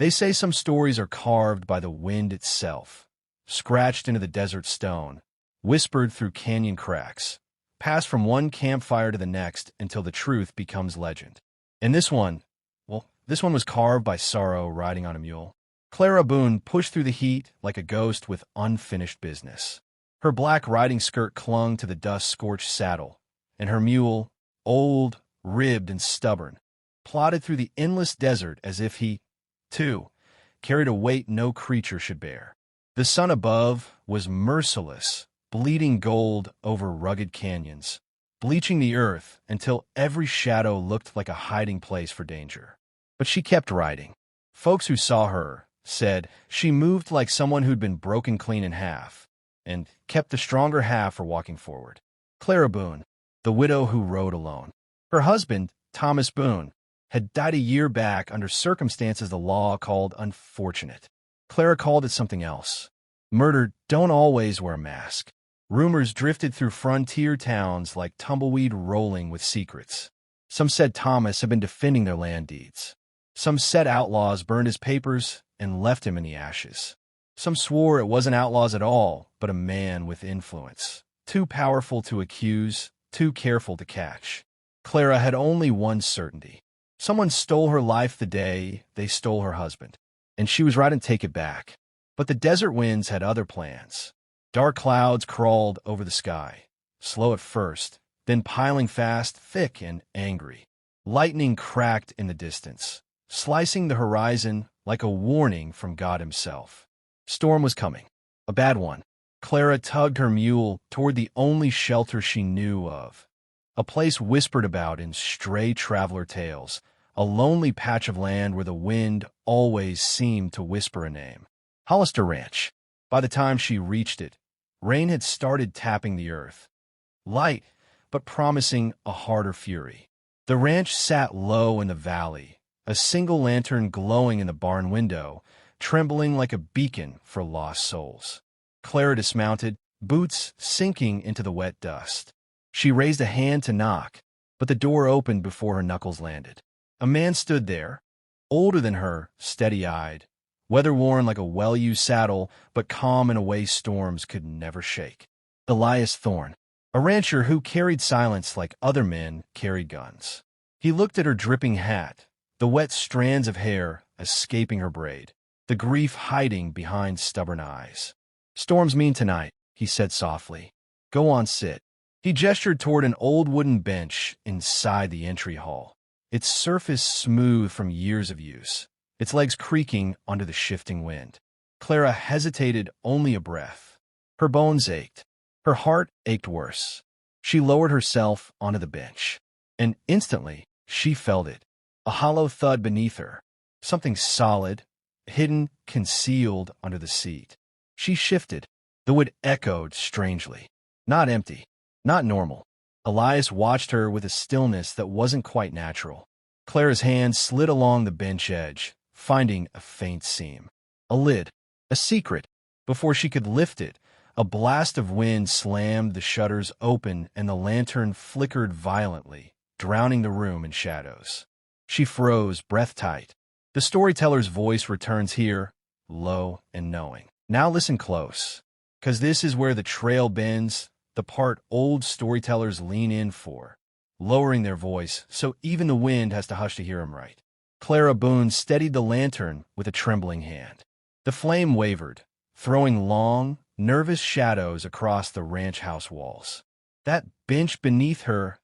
They say some stories are carved by the wind itself, scratched into the desert stone, whispered through canyon cracks, passed from one campfire to the next until the truth becomes legend. And this one was carved by sorrow riding on a mule. Clara Boone pushed through the heat like a ghost with unfinished business. Her black riding skirt clung to the dust-scorched saddle, and her mule, old, ribbed, and stubborn, plodded through the endless desert as if he, too, carried a weight no creature should bear. The sun above was merciless, bleeding gold over rugged canyons, bleaching the earth until every shadow looked like a hiding place for danger. But she kept riding. Folks who saw her said she moved like someone who'd been broken clean in half, and kept the stronger half for walking forward. Clara Boone, the widow who rode alone. Her husband, Thomas Boone, had died a year back under circumstances the law called unfortunate. Clara called it something else. Murder don't always wear a mask. Rumors drifted through frontier towns like tumbleweed rolling with secrets. Some said Thomas had been defending their land deeds. Some said outlaws burned his papers and left him in the ashes. Some swore it wasn't outlaws at all, but a man with influence, too powerful to accuse, too careful to catch. Clara had only one certainty. Someone stole her life the day they stole her husband, and she was right to take it back. But the desert winds had other plans. Dark clouds crawled over the sky, slow at first, then piling fast, thick and angry. Lightning cracked in the distance, slicing the horizon like a warning from God himself. Storm was coming, a bad one. Clara tugged her mule toward the only shelter she knew of, a place whispered about in stray traveler tales, a lonely patch of land where the wind always seemed to whisper a name. Hollister Ranch. By the time she reached it, rain had started tapping the earth. Light, but promising a harder fury. The ranch sat low in the valley, a single lantern glowing in the barn window, trembling like a beacon for lost souls. Clara dismounted, boots sinking into the wet dust. She raised a hand to knock, but the door opened before her knuckles landed. A man stood there, older than her, steady-eyed, weather-worn like a well-used saddle, but calm in a way storms could never shake. Elias Thorne, a rancher who carried silence like other men carried guns. He looked at her dripping hat, the wet strands of hair escaping her braid, the grief hiding behind stubborn eyes. "Storms mean tonight," he said softly. "Go on, sit." He gestured toward an old wooden bench inside the entry hall, its surface smooth from years of use, its legs creaking under the shifting wind. Clara hesitated only a breath. Her bones ached. Her heart ached worse. She lowered herself onto the bench, and instantly she felt it, a hollow thud beneath her, something solid, hidden, concealed under the seat. She shifted. The wood echoed strangely. Not empty, not normal. Elias watched her with a stillness that wasn't quite natural. Clara's hand slid along the bench edge, finding a faint seam. A lid, a secret. Before she could lift it, a blast of wind slammed the shutters open and the lantern flickered violently, drowning the room in shadows. She froze, breath tight. The storyteller's voice returns here, low and knowing. Now listen close, 'cause this is where the trail bends, the part old storytellers lean in for, lowering their voice so even the wind has to hush to hear him right. Clara Boone steadied the lantern with a trembling hand. The flame wavered, throwing long, nervous shadows across the ranch house walls. That bench beneath her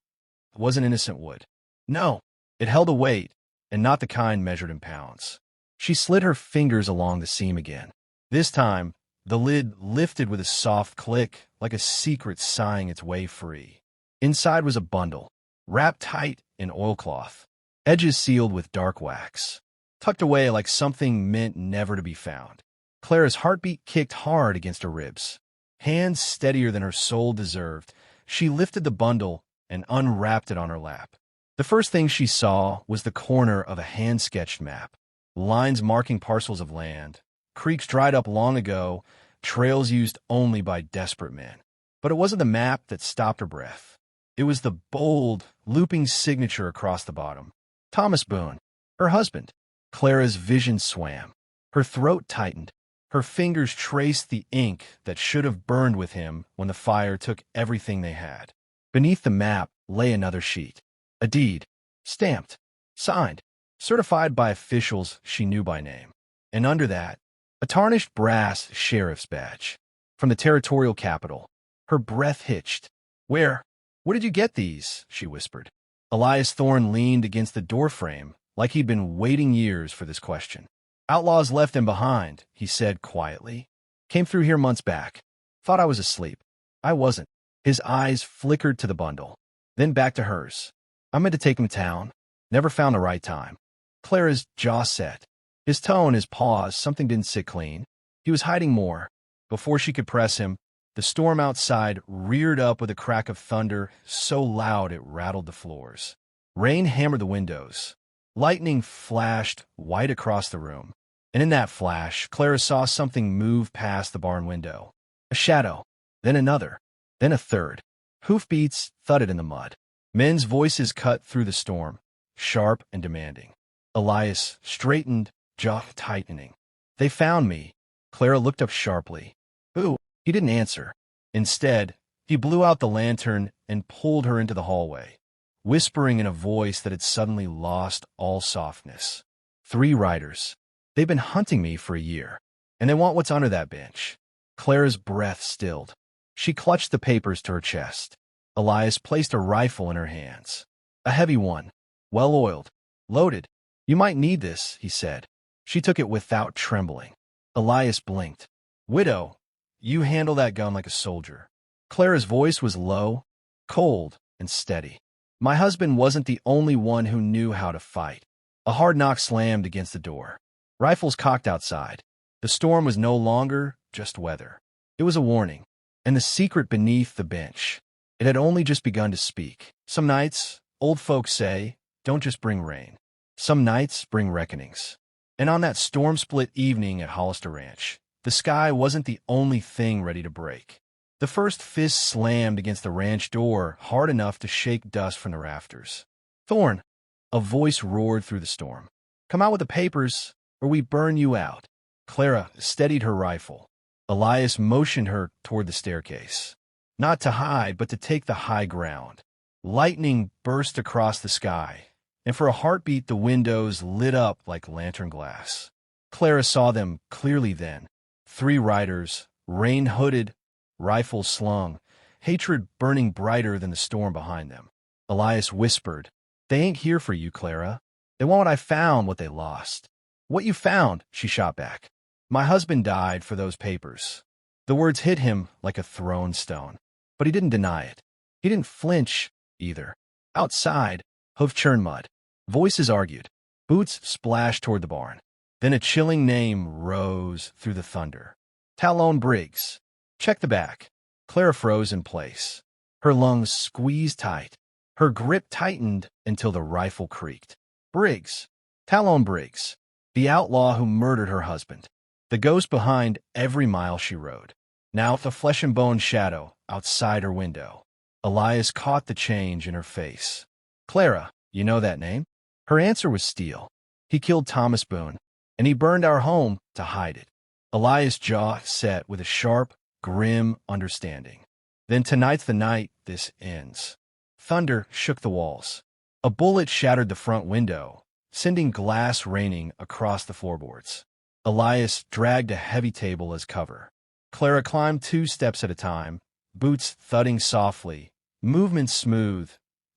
wasn't innocent wood. No, it held a weight, and not the kind measured in pounds. She slid her fingers along the seam again. This time, the lid lifted with a soft click, like a secret sighing its way free. Inside was a bundle, wrapped tight in oilcloth, edges sealed with dark wax, tucked away like something meant never to be found. Clara's heartbeat kicked hard against her ribs. Hands steadier than her soul deserved, she lifted the bundle and unwrapped it on her lap. The first thing she saw was the corner of a hand-sketched map, lines marking parcels of land, creeks dried up long ago, trails used only by desperate men. But it wasn't the map that stopped her breath. It was the bold, looping signature across the bottom. Thomas Boone, her husband. Clara's vision swam. Her throat tightened. Her fingers traced the ink that should have burned with him when the fire took everything they had. Beneath the map lay another sheet. A deed. Stamped. Signed. Certified by officials she knew by name. And under that, a tarnished brass sheriff's badge. From the territorial capital. Her breath hitched. Where did you get these? She whispered. Elias Thorne leaned against the doorframe like he'd been waiting years for this question. Outlaws left him behind, he said quietly. Came through here months back. Thought I was asleep. I wasn't. His eyes flickered to the bundle, then back to hers. I meant to take him to town. Never found the right time. Clara's jaw set. His tone, his pause, something didn't sit clean. He was hiding more. Before she could press him, the storm outside reared up with a crack of thunder so loud it rattled the floors. Rain hammered the windows. Lightning flashed white across the room. And in that flash, Clara saw something move past the barn window. A shadow, then another, then a third. Hoofbeats thudded in the mud. Men's voices cut through the storm, sharp and demanding. Elias straightened, jaw tightening. They found me. Clara looked up sharply. Who? He didn't answer. Instead, he blew out the lantern and pulled her into the hallway, whispering in a voice that had suddenly lost all softness. 3 riders. They've been hunting me for a year, and they want what's under that bench. Clara's breath stilled. She clutched the papers to her chest. Elias placed a rifle in her hands. A heavy one, well-oiled, loaded. You might need this, he said. She took it without trembling. Elias blinked. Widow, you handle that gun like a soldier. Clara's voice was low, cold, and steady. My husband wasn't the only one who knew how to fight. A hard knock slammed against the door. Rifles cocked outside. The storm was no longer just weather. It was a warning. And the secret beneath the bench. It had only just begun to speak. Some nights, old folks say, don't just bring rain. Some nights bring reckonings. And on that storm-split evening at Hollister Ranch, the sky wasn't the only thing ready to break. The first fist slammed against the ranch door hard enough to shake dust from the rafters. Thorne, a voice roared through the storm. Come out with the papers, or we burn you out. Clara steadied her rifle. Elias motioned her toward the staircase. Not to hide, but to take the high ground. Lightning burst across the sky, and for a heartbeat the windows lit up like lantern glass. Clara saw them clearly then. 3 riders, rain-hooded, rifles slung, hatred burning brighter than the storm behind them. Elias whispered, They ain't here for you, Clara. They want what I found, what they lost. What you found, she shot back. My husband died for those papers. The words hit him like a thrown stone. But he didn't deny it. He didn't flinch, either. Outside, hoof-churned mud. Voices argued. Boots splashed toward the barn. Then a chilling name rose through the thunder. Talon Briggs. Check the back. Clara froze in place. Her lungs squeezed tight. Her grip tightened until the rifle creaked. Briggs. Talon Briggs. The outlaw who murdered her husband. The ghost behind every mile she rode. Now the flesh-and-bone shadow outside her window. Elias caught the change in her face. Clara, you know that name? Her answer was steel. He killed Thomas Boone, and he burned our home to hide it. Elias' jaw set with a sharp, grim understanding. Then tonight's the night this ends. Thunder shook the walls. A bullet shattered the front window, sending glass raining across the floorboards. Elias dragged a heavy table as cover. Clara climbed 2 steps at a time, boots thudding softly, movements smooth,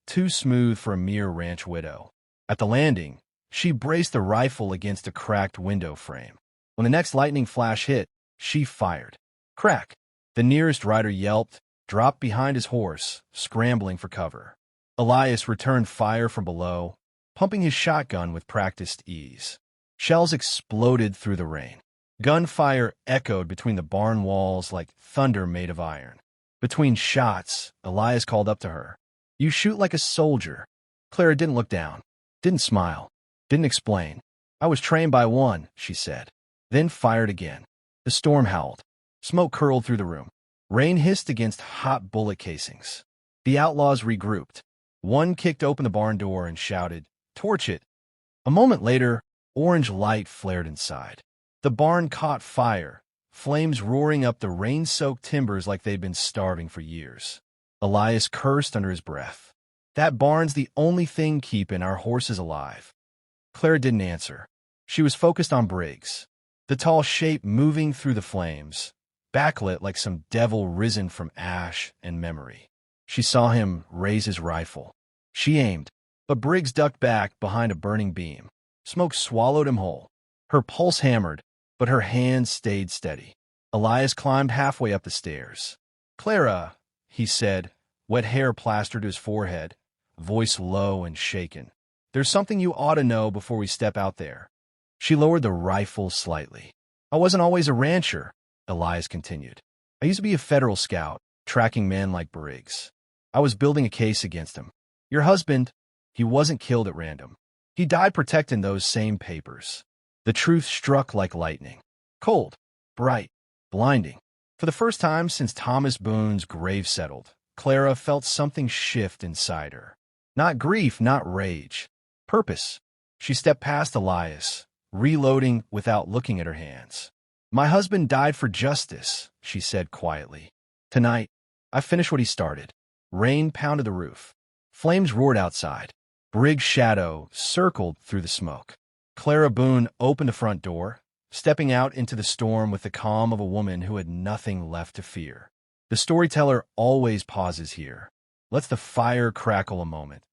too smooth for a mere ranch widow. At the landing, she braced the rifle against a cracked window frame. When the next lightning flash hit, she fired. Crack! The nearest rider yelped, dropped behind his horse, scrambling for cover. Elias returned fire from below, pumping his shotgun with practiced ease. Shells exploded through the rain. Gunfire echoed between the barn walls like thunder made of iron. Between shots, Elias called up to her. You shoot like a soldier. Clara didn't look down, didn't smile, didn't explain. I was trained by one, she said. Then fired again. The storm howled. Smoke curled through the room. Rain hissed against hot bullet casings. The outlaws regrouped. One kicked open the barn door and shouted, Torch it! A moment later, Orange light flared inside. The barn caught fire, flames roaring up the rain-soaked timbers like they'd been starving for years. Elias cursed under his breath. That barn's the only thing keeping our horses alive. Clara didn't answer. She was focused on Briggs, the tall shape moving through the flames, backlit like some devil risen from ash and memory. She saw him raise his rifle. She aimed, but Briggs ducked back behind a burning beam. Smoke swallowed him whole. Her pulse hammered, but her hands stayed steady. Elias climbed halfway up the stairs. "Clara," he said, wet hair plastered to his forehead, voice low and shaken. "There's something you ought to know before we step out there." She lowered the rifle slightly. "I wasn't always a rancher," Elias continued. "I used to be a federal scout, tracking men like Briggs. I was building a case against him. Your husband, he wasn't killed at random. He died protecting those same papers." The truth struck like lightning. Cold, bright, blinding. For the first time since Thomas Boone's grave settled, Clara felt something shift inside her. Not grief, not rage. Purpose. She stepped past Elias, reloading without looking at her hands. "My husband died for justice," she said quietly. "Tonight, I finished what he started." Rain pounded the roof. Flames roared outside. Briggs' shadow circled through the smoke. Clara Boone opened the front door, stepping out into the storm with the calm of a woman who had nothing left to fear. The storyteller always pauses here. Lets the fire crackle a moment.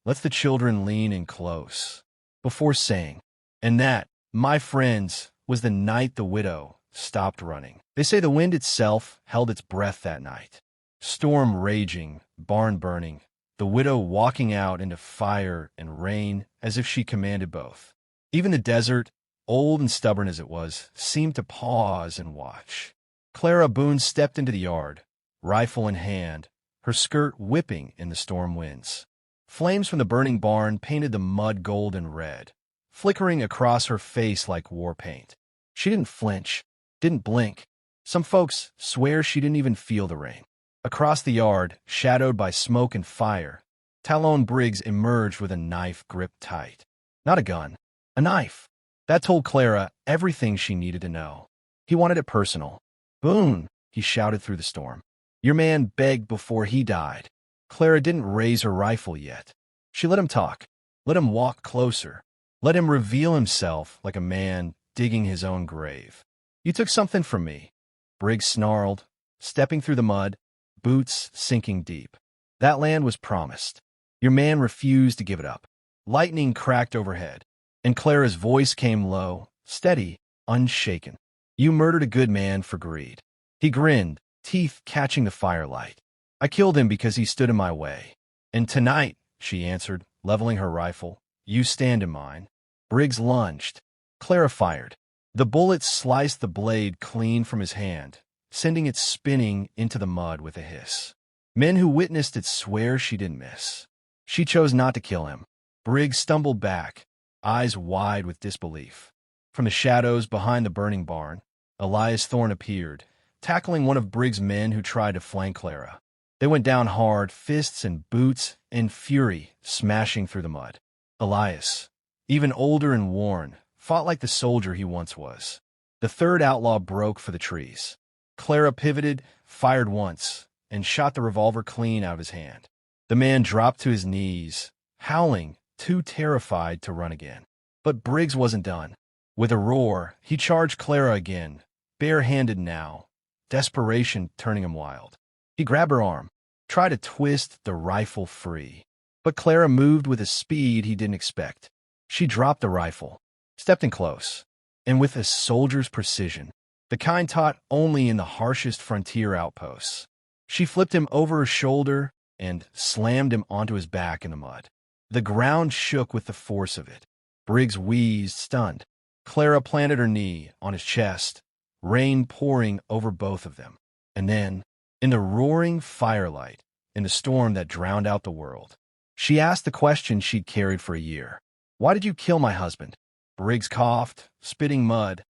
Lets the children lean in close. Before saying, "And that, my friends, was the night the widow stopped running." They say the wind itself held its breath that night. Storm raging, barn burning, the widow walking out into fire and rain as if she commanded both. Even the desert, old and stubborn as it was, seemed to pause and watch. Clara Boone stepped into the yard, rifle in hand, her skirt whipping in the storm winds. Flames from the burning barn painted the mud gold and red, flickering across her face like war paint. She didn't flinch, didn't blink. Some folks swear she didn't even feel the rain. Across the yard, shadowed by smoke and fire, Talon Briggs emerged with a knife gripped tight. Not a gun, a knife. That told Clara everything she needed to know. He wanted it personal. "Boone," he shouted through the storm. "Your man begged before he died." Clara didn't raise her rifle yet. She let him talk, let him walk closer, let him reveal himself like a man digging his own grave. "You took something from me," Briggs snarled, stepping through the mud, boots sinking deep. "That land was promised. Your man refused to give it up." Lightning cracked overhead, and Clara's voice came low, steady, unshaken. "You murdered a good man for greed." He grinned, teeth catching the firelight. "I killed him because he stood in my way. And tonight," she answered, leveling her rifle, "you stand in mine." Briggs lunged. Clara fired. The bullet sliced the blade clean from his hand, sending it spinning into the mud with a hiss. Men who witnessed it swear she didn't miss. She chose not to kill him. Briggs stumbled back, eyes wide with disbelief. From the shadows behind the burning barn, Elias Thorne appeared, tackling one of Briggs' men who tried to flank Clara. They went down hard, fists and boots in fury, smashing through the mud. Elias, even older and worn, fought like the soldier he once was. The third outlaw broke for the trees. Clara pivoted, fired once, and shot the revolver clean out of his hand. The man dropped to his knees, howling, too terrified to run again. But Briggs wasn't done. With a roar, he charged Clara again, bare-handed now, desperation turning him wild. He grabbed her arm, tried to twist the rifle free. But Clara moved with a speed he didn't expect. She dropped the rifle, stepped in close, and with a soldier's precision, the kind taught only in the harshest frontier outposts, she flipped him over her shoulder and slammed him onto his back in the mud. The ground shook with the force of it. Briggs wheezed, stunned. Clara planted her knee on his chest, rain pouring over both of them. And then, in the roaring firelight, in the storm that drowned out the world, she asked the question she'd carried for a year. "Why did you kill my husband?" Briggs coughed, spitting mud,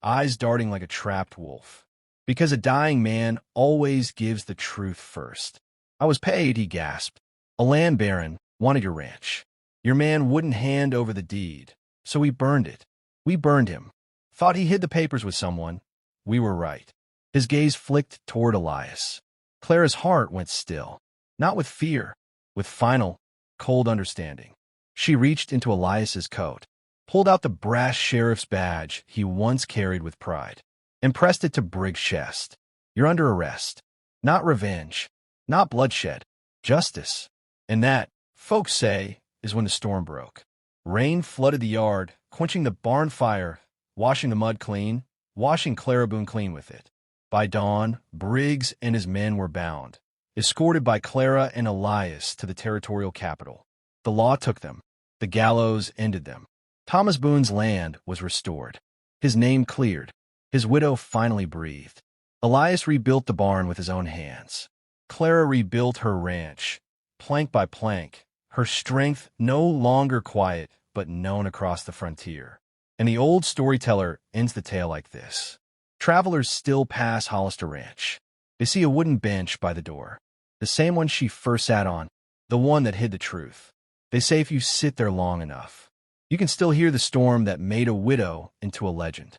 eyes darting like a trapped wolf. "Because a dying man always gives the truth first. I was paid," he gasped. "A land baron wanted your ranch. Your man wouldn't hand over the deed, so he burned it. We burned him. Thought he hid the papers with someone. We were right. His gaze flicked toward Elias. Clara's heart went still, not with fear, with final, cold understanding. She reached into Elias's coat, pulled out the brass sheriff's badge he once carried with pride, and pressed it to Briggs' chest. You're under arrest. Not revenge, not bloodshed, justice. And that, folks say, is when the storm broke. Rain flooded the yard, quenching the barn fire, washing the mud clean, washing Clara Boone clean with it. By dawn, Briggs and his men were bound, escorted by Clara and Elias to the territorial capital. The law took them. The gallows ended them. Thomas Boone's land was restored. His name cleared. His widow finally breathed. Elias rebuilt the barn with his own hands. Clara rebuilt her ranch, plank by plank, her strength no longer quiet but known across the frontier. And the old storyteller ends the tale like this. Travelers still pass Hollister Ranch. They see a wooden bench by the door, the same one she first sat on, the one that hid the truth. They say if you sit there long enough, you can still hear the storm that made a widow into a legend.